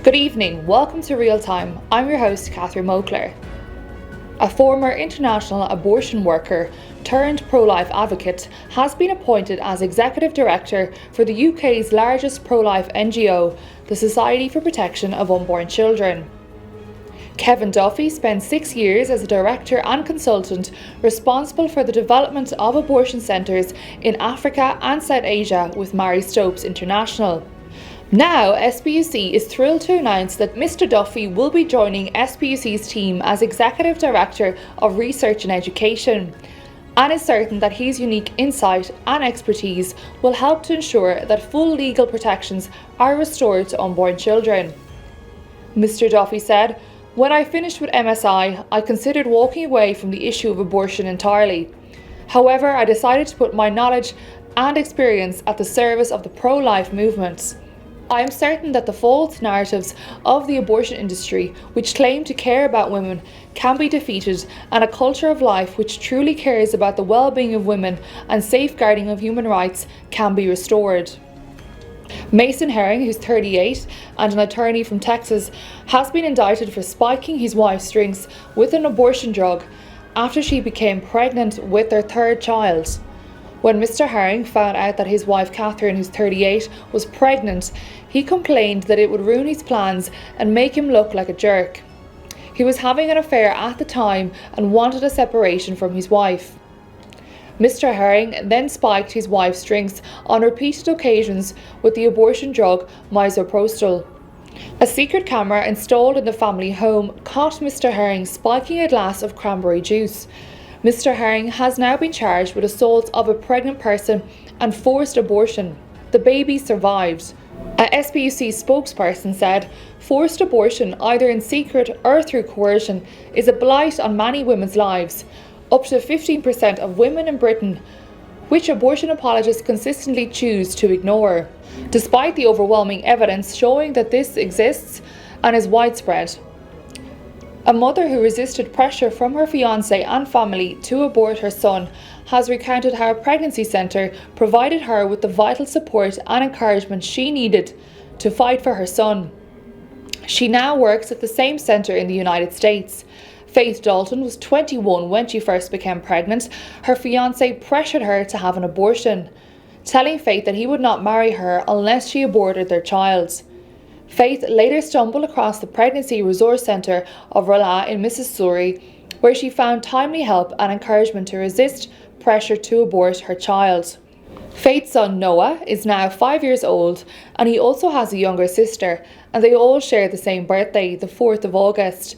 Good evening, welcome to Real Time. I'm your host, Catherine Mokler. A former international abortion worker turned pro-life advocate has been appointed as Executive Director for the UK's largest pro-life NGO, the Society for Protection of Unborn Children. Kevin Duffy spent 6 years as a director and consultant responsible for the development of abortion centres in Africa and South Asia with Marie Stopes International. Now, SPUC is thrilled to announce that Mr. Duffy will be joining SPUC's team as Executive Director of Research and Education, and is certain that his unique insight and expertise will help to ensure that full legal protections are restored to unborn children. Mr. Duffy said, "When I finished with MSI, I considered walking away from the issue of abortion entirely. However, I decided to put my knowledge and experience at the service of the pro-life movement. I am certain that the false narratives of the abortion industry, which claim to care about women, can be defeated, and a culture of life which truly cares about the well-being of women and safeguarding of human rights can be restored." Mason Herring, who's 38 and an attorney from Texas, has been indicted for spiking his wife's drinks with an abortion drug after she became pregnant with their third child. When Mr. Herring found out that his wife Catherine, who's 38, was pregnant, he complained that it would ruin his plans and make him look like a jerk. He was having an affair at the time and wanted a separation from his wife. Mr. Herring then spiked his wife's drinks on repeated occasions with the abortion drug misoprostol. A secret camera installed in the family home caught Mr. Herring spiking a glass of cranberry juice. Mr. Herring has now been charged with assault of a pregnant person and forced abortion. The baby survived. A SPUC spokesperson said, "Forced abortion, either in secret or through coercion, is a blight on many women's lives. Up to 15% of women in Britain, which abortion apologists consistently choose to ignore, despite the overwhelming evidence showing that this exists and is widespread." A mother who resisted pressure from her fiancé and family to abort her son has recounted how a pregnancy centre provided her with the vital support and encouragement she needed to fight for her son. She now works at the same centre in the United States. Faith Dalton was 21 when she first became pregnant. Her fiancé pressured her to have an abortion, telling Faith that he would not marry her unless she aborted their child. Faith later stumbled across the Pregnancy Resource Centre of Rolla in Missouri, where she found timely help and encouragement to resist pressure to abort her child. Faith's son Noah is now 5 years old, and he also has a younger sister, and they all share the same birthday, the 4th of August.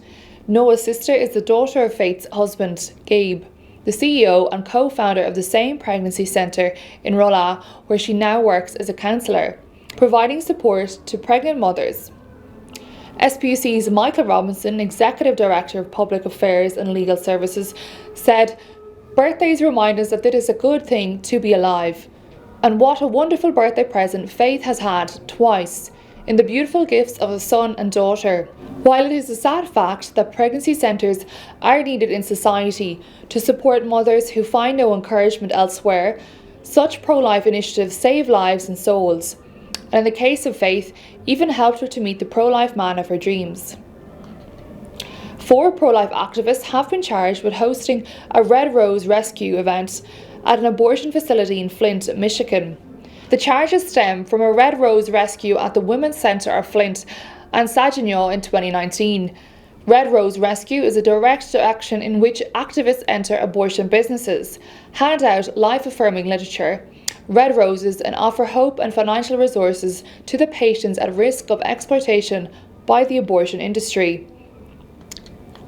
Noah's sister is the daughter of Faith's husband, Gabe, the CEO and co-founder of the same pregnancy centre in Rolla, where she now works as a counsellor, providing support to pregnant mothers. SPUC's Michael Robinson, Executive Director of Public Affairs and Legal Services, said, "Birthdays remind us that it is a good thing to be alive. And what a wonderful birthday present Faith has had twice, in the beautiful gifts of a son and daughter. While it is a sad fact that pregnancy centres are needed in society to support mothers who find no encouragement elsewhere, such pro-life initiatives save lives and souls, and in the case of Faith, even helped her to meet the pro-life man of her dreams." 4 pro-life activists have been charged with hosting a Red Rose rescue event at an abortion facility in Flint, Michigan. The charges stem from a Red Rose rescue at the Women's Centre of Flint and Saginaw in 2019. Red Rose Rescue is a direct action in which activists enter abortion businesses, hand out life-affirming literature, red roses, and offer hope and financial resources to the patients at risk of exploitation by the abortion industry.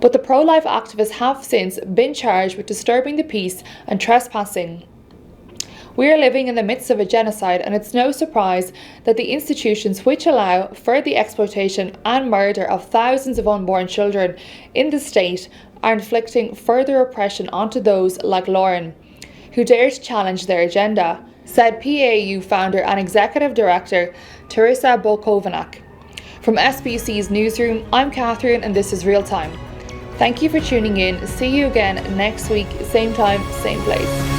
But the pro-life activists have since been charged with disturbing the peace and trespassing. "We are living in the midst of a genocide, and it's no surprise that the institutions which allow for the exploitation and murder of thousands of unborn children in the state are inflicting further oppression onto those like Lauren, who dare to challenge their agenda," said PAU founder and executive director Teresa Bolkovanak. From SPUC's newsroom, I'm Catherine, and this is Real Time. Thank you for tuning in. See you again next week, same time, same place.